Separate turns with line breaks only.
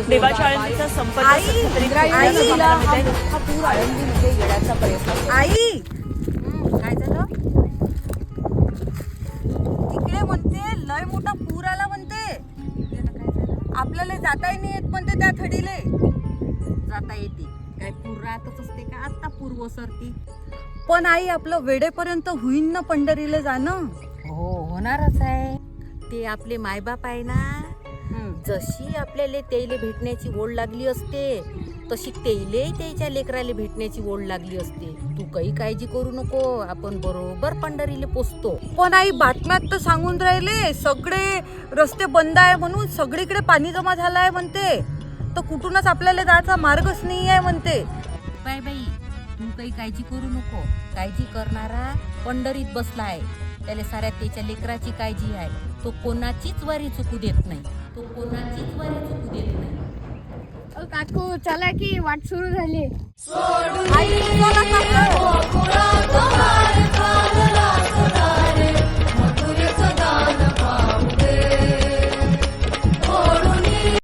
देवा शाळेचा संपर्क
आई काय झालं तिकडे म्हणते लय मोठा पूर आला म्हणते आपल्याला जाताही नाही येत म्हणते त्या थडीले
जाता येते काय पूर राहतच असते का आता पूर ओसरती
पण आई आपलं वेळेपर्यंत होईन ना पंढरीला जाणं
हो होणारच आहे ते आपले मायबाप आहे ना जशी आपल्याला त्याला भेटण्याची ओढ लागली असते तशी त्याला त्याच्या लेकराला भेटण्याची ओढ लागली असते तू काही काळजी करू नको आपण बरोबर पंढरीला पोचतो
पण आई बातम्यात तर सांगून राहिले सगळे रस्ते बंद आहे म्हणून सगळीकडे पाणी जमा झालं आहे म्हणते तर कुठूनच आपल्याला जायचा मार्गच नाही आहे म्हणते
बाय बाई तू काही काळजी करू नको काळजी करणारा पंढरीत बसला आहे त्याला साऱ्या त्याच्या लेकराची काळजी आहे तो कोणाचीच वारी चुकू देत नाही तो कोणाचीच वारी चुकू देत नाही
काकू चला की वाट सुरू झाली
आई चला काकू.